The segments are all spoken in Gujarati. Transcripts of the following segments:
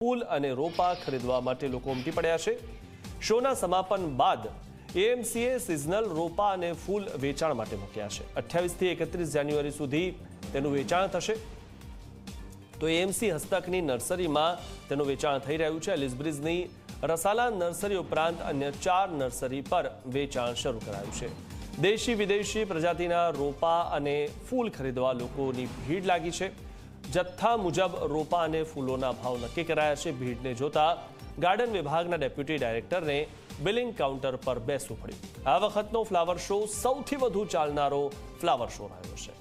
ફૂલ અને રોપા ખરીદવા માટે લોકો ઉમટી પડ્યા છે। શોના સમાપન બાદ એએમસીએ સિઝનલ રોપા અને ફૂલ વેચાણ માટે મૂક્યા છે। 28 થી 31 જાન્યુઆરી સુધી તેનું વેચાણ થશે। તો એએમસી હસ્તકની નર્સરીમાં તેનું વેચાણ થઈ રહ્યું છે। એલિસબ્રિજની રસાલા નર્સરી ઉપરાંત અન્ય 4 નર્સરી પર વેચાણ શરૂ કરાયું છે। દેશી વિદેશી પ્રજાતિના રોપા અને ફૂલ ખરીદવા લોકોની ભીડ લાગી છે। જથ્થા મુજબ રોપા અને ફૂલોના ભાવ નક્કી કરાયા છે। ભીડને જોતા ગાર્ડન વિભાગના ડેપ્યુટી ડાયરેક્ટરને બિલિંગ કાઉન્ટર પર બેસવું પડ્યું। આ વખતનો ફ્લાવર શો સૌથી વધુ ચાલનારો ફ્લાવર શો રહ્યો છે।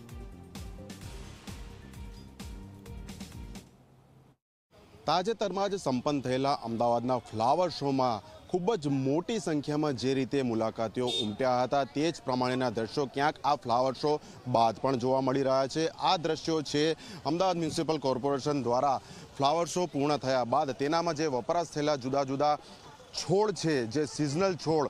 તાજેતરમાં જ સંપન્ન થયેલા અમદાવાદના ફ્લાવર શોમાં ખૂબ જ મોટી સંખ્યામાં જે રીતે મુલાકાતીઓ ઉમટ્યા હતા તે જ પ્રમાણેના દ્રશ્યો ક્યાંક આ ફ્લાવર શો બાદ પણ જોવા મળી રહ્યા છે। આ દ્રશ્યો છે અમદાવાદ મ્યુનિસિપલ કોર્પોરેશન દ્વારા ફ્લાવર શો પૂર્ણ થયા બાદ તેનામાં જે વપરાશ થયેલા જુદા જુદા છોડ છે, જે સિઝનલ છોડ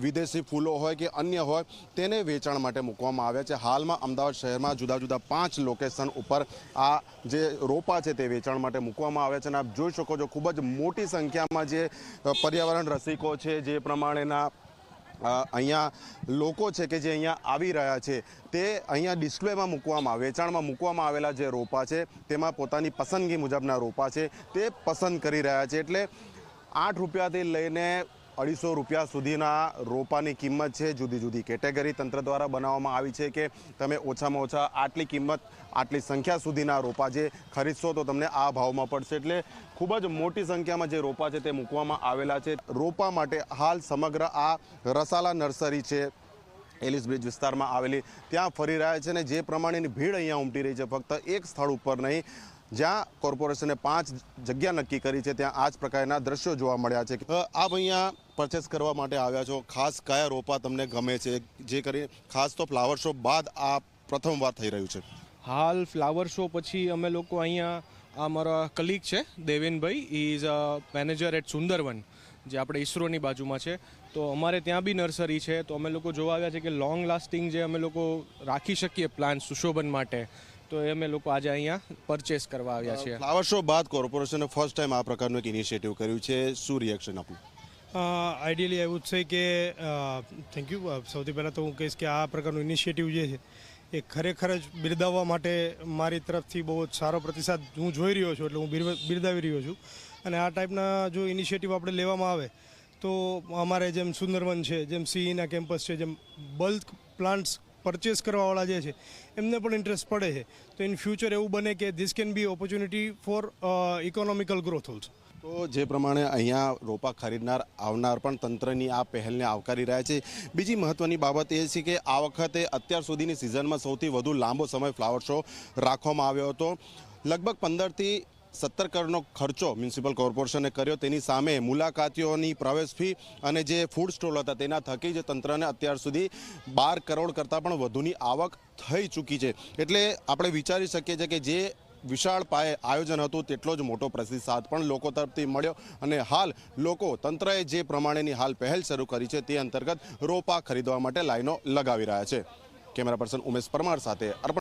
વિદેશી ફૂલો હોય કે અન્ય હોય તેને વેચાણ માટે મૂકવામાં આવ્યા છે। હાલમાં અમદાવાદ શહેરમાં જુદા જુદા 5 લોકેશન ઉપર આ જે રોપા છે તે વેચાણ માટે મૂકવામાં આવ્યા છે। અને આપ જોઈ શકો છો ખૂબ જ મોટી સંખ્યામાં જે પર્યાવરણ રસિકો છે, જે પ્રમાણેના અહીંયા લોકો છે કે જે અહીંયા આવી રહ્યા છે તે અહીંયા ડિસ્પ્લેમાં મૂકવામાં વેચાણમાં મૂકવામાં આવેલા જે રોપા છે તેમાં પોતાની પસંદગી મુજબના રોપા છે તે પસંદ કરી રહ્યા છે। એટલે 8 રૂપિયાથી લઈને 250 રૂપિયા સુધીના રોપાની કિંમત છે। જુદી જુદી કેટેગરી તંત્ર દ્વારા બનાવવામાં આવી છે કે તમે ઓછામાં ઓછા આટલી કિંમત આટલી સંખ્યા સુધીના રોપા જે ખરીદશો તો તમને આ ભાવમાં પડશે। એટલે ખૂબ જ મોટી સંખ્યામાં જે રોપા છે તે મૂકવામાં આવેલા છે। રોપા માટે હાલ સમગ્ર આ રસાલા નર્સરી છે એલિસબ્રિજ વિસ્તારમાં આવેલી ત્યાં ફરી રહ્યા છે। અને જે પ્રમાણેની ભીડ અહીંયા ઉમટી રહી છે ફક્ત એક સ્થળ ઉપર નહીં, જ્યાં કોર્પોરેશને 5 જગ્યા નક્કી કરી છે ત્યાં આ જ પ્રકારના દ્રશ્યો જોવા મળ્યા છે। આપ અહીંયા પરચેસ કરવા માટે આવ્યા છો, ખાસ કયા રોપા તમને ગમે છે, જે કરી ખાસ તો ફ્લાવર શો બાદ આ પ્રથમવાર થઈ રહ્યું છે? હાલ ફ્લાવર શો પછી અમે લોકો અહીંયા આ મારા કલીગ છે Devenbhai, is a manager at Sundarvan જે આપણે ઈસરોની બાજુમાં છે, તો અમારે ત્યાં બી નર્સરી છે। તો અમે લોકો જોવા આવ્યા છે કે લોંગ લાસ્ટિંગ જે અમે લોકો રાખી શકીએ પ્લાન્ટ સુશોભન માટે, તો એ અમે લોકો આજે અહીંયા પરચેસ કરવા આવ્યા છીએ। ફ્લાવર શો બાદ કોર્પોરેશને ફર્સ્ટ ટાઈમ આ પ્રકારનું એક ઇનિશિયેટિવ કર્યું છે, શું રિએક્શન આપનું? આઈડિયલી આઈ વુડ સે કે થેન્ક યુ। સૌથી પહેલાં તો હું કહીશ કે આ પ્રકારનું ઇનિશિયેટિવ જે છે એ ખરેખર જ બિરદાવવા માટે મારી તરફથી બહુ જ સારો પ્રતિસાદ હું જોઈ રહ્યો છું, એટલે હું બિરદાવી રહ્યો છું। અને આ ટાઈપના જો ઇનિશિયેટિવ આપણે લેવામાં આવે તો અમારે જેમ સુંદરવન છે, જેમ સીઈના કેમ્પસ છે, જેમ બલ્ક પ્લાન્ટ્સ પરચેસ કરવાવાળા જે છે એમને પણ ઇન્ટરેસ્ટ પડે છે, તો ઇન ફ્યુચર એવું બને કે this can be opportunity four economical growth also. તો જે પ્રમાણે અહીંયા રોપા ખરીદનાર આવનાર પણ તંત્રની આ પહેલને આવકારી રહ્યા છે। બીજી મહત્વની બાબત એ છે કે આ વખતે અત્યાર સુધીની સિઝનમાં સૌથી વધુ લાંબો સમય ફ્લાવર શો રાખવામાં આવ્યો હતો। લગભગ 15 થી 17 કરોડનો ખર્ચો મ્યુનિસિપલ કોર્પોરેશને કર્યો, તેની સામે મુલાકાતીઓની પ્રવેશ ફી અને જે ફૂડ સ્ટોલ હતા તેના થકી જ તંત્રને અત્યાર સુધી 12 કરોડ કરતાં પણ વધુની આવક થઈ ચૂકી છે। એટલે આપણે વિચારી શકીએ છીએ કે જે વિશાળ પાયે આયોજન હતું તેટલો જ મોટો પ્રતિસાદ પણ લોકો તરફથી મળ્યો। અને હાલ લોકો તંત્રએ જે પ્રમાણેની હાલ પહેલ શરૂ કરી છે તે અંતર્ગત રોપા ખરીદવા માટે લાઈનો લગાવી રહ્યા છે। કેમેરા પર્સન ઉમેશ પરમાર સાથે અર્પણ।